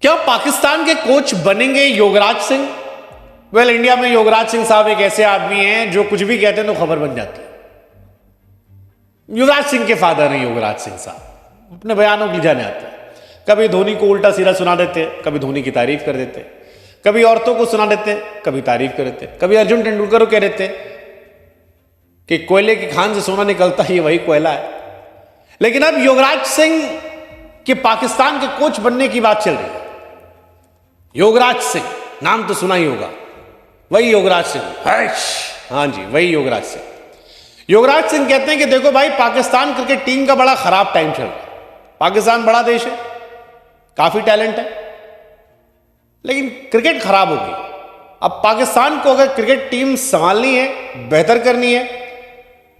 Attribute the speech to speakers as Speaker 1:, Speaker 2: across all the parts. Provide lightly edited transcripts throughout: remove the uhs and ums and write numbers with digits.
Speaker 1: क्या पाकिस्तान के कोच बनेंगे युवराज सिंह? वेल, इंडिया में युवराज सिंह साहब एक ऐसे आदमी हैं जो कुछ भी कहते हैं तो खबर बन जाती है। युवराज सिंह के फादर हैं युवराज सिंह साहब, अपने बयानों की जाने आते हैं। कभी धोनी को उल्टा सीधा सुना देते, कभी धोनी की तारीफ कर देते, कभी औरतों को सुना देते, कभी तारीफ कर देते, कभी अर्जुन तेंदुलकर को कह देते कि कोयले की खान से सोना निकलता है, ये वही कोयला है। लेकिन अब युवराज सिंह के पाकिस्तान के कोच बनने की बात चल रही है। युवराज सिंह नाम तो सुना ही होगा, वही युवराज सिंह। हाँ जी, वही युवराज सिंह। युवराज सिंह कहते हैं कि देखो भाई, पाकिस्तान क्रिकेट टीम का बड़ा खराब टाइम चल रहा है। पाकिस्तान बड़ा देश है, काफी टैलेंट है, लेकिन क्रिकेट खराब हो गई। अब पाकिस्तान को अगर क्रिकेट टीम संभालनी है, बेहतर करनी है,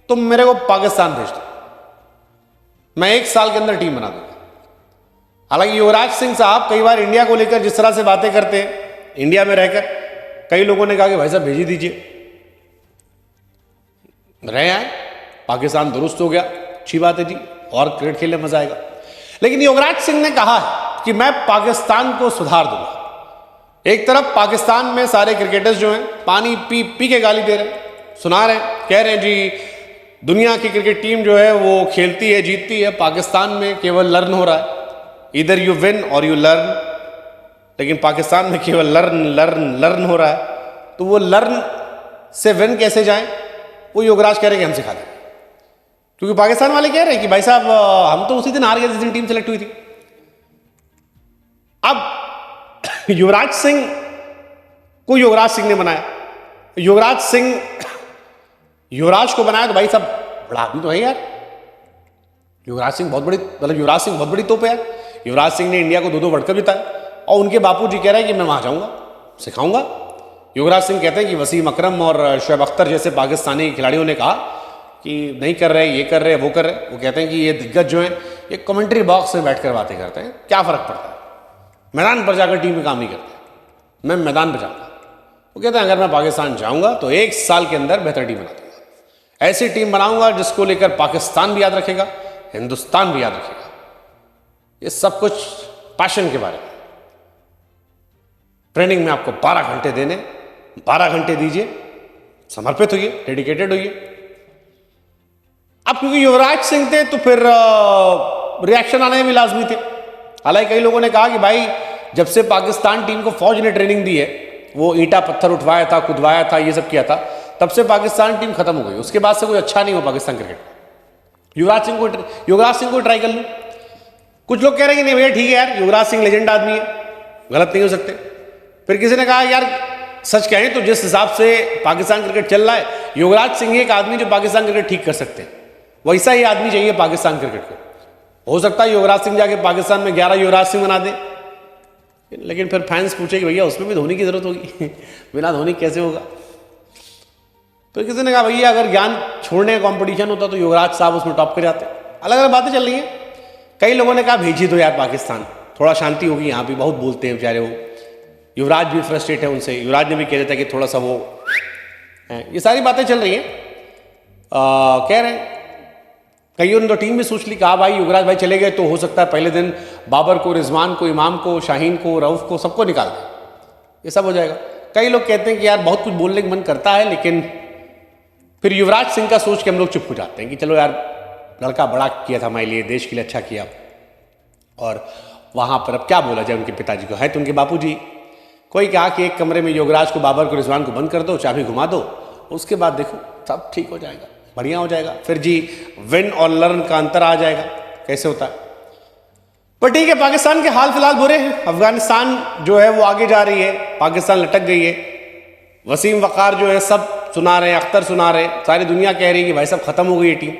Speaker 1: तो मेरे को पाकिस्तान भेज दो, मैं 1 साल के अंदर टीम बना दूंगा। हालांकि युवराज सिंह साहब कई बार इंडिया को लेकर जिस तरह से बातें करते हैं, इंडिया में रहकर कई लोगों ने कहा कि भाई साहब भेज ही दीजिए, रहे आए, पाकिस्तान दुरुस्त हो गया, अच्छी बात है जी, और क्रिकेट खेलने मजा आएगा। लेकिन युवराज सिंह ने कहा है कि मैं पाकिस्तान को सुधार दूंगा। एक तरफ पाकिस्तान में सारे क्रिकेटर्स जो हैं पानी पी पी के गाली दे रहे हैं, सुना रहे हैं, कह रहे हैं जी दुनिया की क्रिकेट टीम जो है वो खेलती है, जीतती है, पाकिस्तान में केवल लर्न हो रहा है, इधर यू विन और यू लर्न। लेकिन पाकिस्तान में केवल लर्न लर्न लर्न हो रहा है, तो वो लर्न से विन कैसे जाए, वो युवराज कह रहे हैं कि हम सिखा दें। क्योंकि पाकिस्तान वाले कह रहे हैं कि भाई साहब हम तो उसी दिन हार गए जिस दिन टीम सेलेक्ट हुई थी। अब युवराज सिंह को युवराज सिंह ने बनाया, युवराज सिंह युवराज को बनाया, तो भाई साहब बड़ा आदमी तो है यार। युवराज सिंह बहुत बड़ी, मतलब युवराज सिंह बहुत बड़ी तोप है यार। युवराज सिंह ने इंडिया को 2-2 वर्ल्ड कप जिताया, और उनके बापूजी कह रहे हैं कि मैं वहां जाऊंगा, सिखाऊंगा। युवराज सिंह कहते हैं कि वसीम अकरम और शोएब अख्तर जैसे पाकिस्तानी खिलाड़ियों ने कहा कि नहीं कर रहे, ये कर रहे, वो कर रहे। वो कहते हैं कि ये दिग्गज जो हैं ये कमेंट्री बॉक्स में बैठकर बातें करते हैं, क्या फर्क पड़ता है, मैदान पर जाकर टीम में काम नहीं करते, मैं मैदान पर जाऊंगा। वो कहते हैं अगर मैं पाकिस्तान जाऊंगा तो 1 साल के अंदर बेहतर टीम बना दूंगा, ऐसी टीम बनाऊंगा जिसको लेकर पाकिस्तान भी याद रखेगा, हिंदुस्तान भी याद रखेगा। ये सब कुछ पैशन के बारे में। ट्रेनिंग में आपको 12 घंटे देने, 12 घंटे दीजिए, समर्पित होइए, डेडिकेटेड होइए। अब क्योंकि युवराज सिंह थे तो फिर रिएक्शन आने भी लाजमी थे। हालांकि कई लोगों ने कहा कि भाई जब से पाकिस्तान टीम को फौज ने ट्रेनिंग दी है, वो ईंटा पत्थर उठवाया था, कुदवाया था, ये सब किया था, तब से पाकिस्तान टीम खत्म हो गई। उसके बाद से कोई अच्छा नहीं हुआ पाकिस्तान क्रिकेट। युवराज सिंह को ट्राई कर लूं। कुछ लोग कह रहे हैं कि नहीं भैया ठीक है यार, युवराज सिंह लेजेंड आदमी है, गलत नहीं हो सकते। फिर किसी ने कहा यार सच कहें तो जिस हिसाब से पाकिस्तान क्रिकेट चल रहा है, युवराज सिंह एक आदमी जो पाकिस्तान क्रिकेट ठीक कर सकते हैं, वैसा ही आदमी चाहिए पाकिस्तान क्रिकेट को। हो सकता है युवराज सिंह जाके पाकिस्तान में 11 युवराज सिंह बना दे, लेकिन फिर फैंस पूछे कि भैया उसमें भी धोनी की जरूरत होगी बिना धोनी कैसे होगा। तो किसी ने कहा भैया अगर ज्ञान छोड़ने का कंपटीशन होता तो युवराज साहब उसमें टॉप पे जाते। अलग अलग बातें चल रही हैं। कई लोगों ने कहा भेज ही दो यार पाकिस्तान, थोड़ा शांति होगी, यहाँ भी बहुत बोलते हैं बेचारे वो। युवराज भी फ्रस्ट्रेट है उनसे, युवराज ने भी कह देता है कि थोड़ा सा वो है। ये सारी बातें चल रही हैं। कह रहे हैं कईयों ने तो टीम भी सोच ली, कहा भाई युवराज भाई चले गए तो हो सकता है पहले दिन बाबर को, रिजवान को, इमाम को, शाहीन को, रऊफ को, सबको निकाल दें, ये सब हो जाएगा। कई लोग कहते हैं कि यार बहुत कुछ बोलने का मन करता है, लेकिन फिर युवराज सिंह का सोच के हम लोग चुप हो जाते हैं कि चलो यार लड़का बड़ा किया था हमारे लिए, देश के लिए अच्छा किया, और वहां पर अब क्या बोला जाए उनके पिताजी को। है तो उनके बापूजी। कोई कहा कि एक कमरे में युवराज को, बाबर को, रिजवान को बंद कर दो, चाबी घुमा दो, उसके बाद देखो सब ठीक हो जाएगा, बढ़िया हो जाएगा। फिर जी विन और लर्न का अंतर आ जाएगा, कैसे होता है। पर ठीक है, पाकिस्तान के हाल फिलहाल बुरे हैं। अफगानिस्तान जो है वो आगे जा रही है, पाकिस्तान लटक गई है। वसीम वकार जो है सब सुना रहे हैं, अख्तर सुना रहे हैं, सारी दुनिया कह रही है कि भाई सब खत्म हो गई है टीम।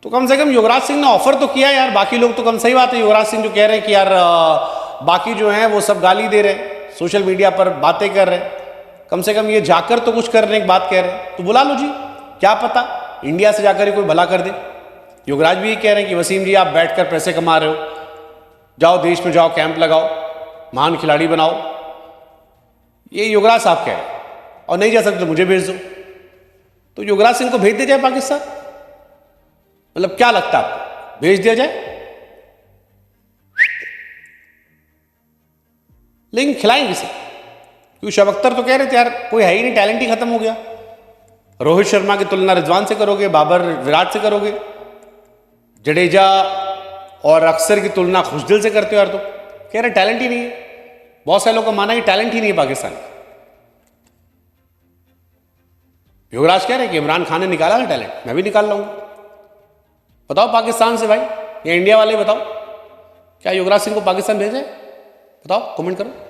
Speaker 1: तो कम से कम युवराज सिंह ने ऑफर तो किया यार। बाकी लोग तो कम, सही बात है, युवराज सिंह जो कह रहे हैं कि यार बाकी जो हैं वो सब गाली दे रहे हैं, सोशल मीडिया पर बातें कर रहे हैं, कम से कम ये जाकर तो कुछ करने की बात कह रहे हैं, तो बुला लो जी, क्या पता इंडिया से जाकर ही कोई भला कर दे। युवराज भी ये कह रहे हैं कि वसीम जी आप बैठकर पैसे कमा रहे हो, जाओ देश में जाओ, कैंप लगाओ, महान खिलाड़ी बनाओ। ये युवराज साहब कह रहे हैं, और नहीं जा सकते तो मुझे भेज दो। तो युवराज सिंह को भेज दिया जाए पाकिस्तान, मतलब क्या लगता है आपको, भेज दिया जाए? लेकिन खिलाएंगे किसे? क्योंकि शुएब अख्तर तो कह रहे थे यार कोई है ही नहीं, टैलेंट ही खत्म हो गया। रोहित शर्मा की तुलना रिजवान से करोगे, बाबर विराट से करोगे, जडेजा और अक्सर की तुलना खुशदिल से करते हो यार, तो कह रहे टैलेंट ही नहीं है। बहुत सारे लोगों का मानना है कि टैलेंट ही नहीं है पाकिस्तान में। युवराज कह रहे हैं कि इमरान खान ने निकाला ना टैलेंट, मैं भी निकाल लाऊंगा। बताओ पाकिस्तान से भाई या इंडिया वाले बताओ, क्या युवराज सिंह को पाकिस्तान भेजे? बताओ, कमेंट करो।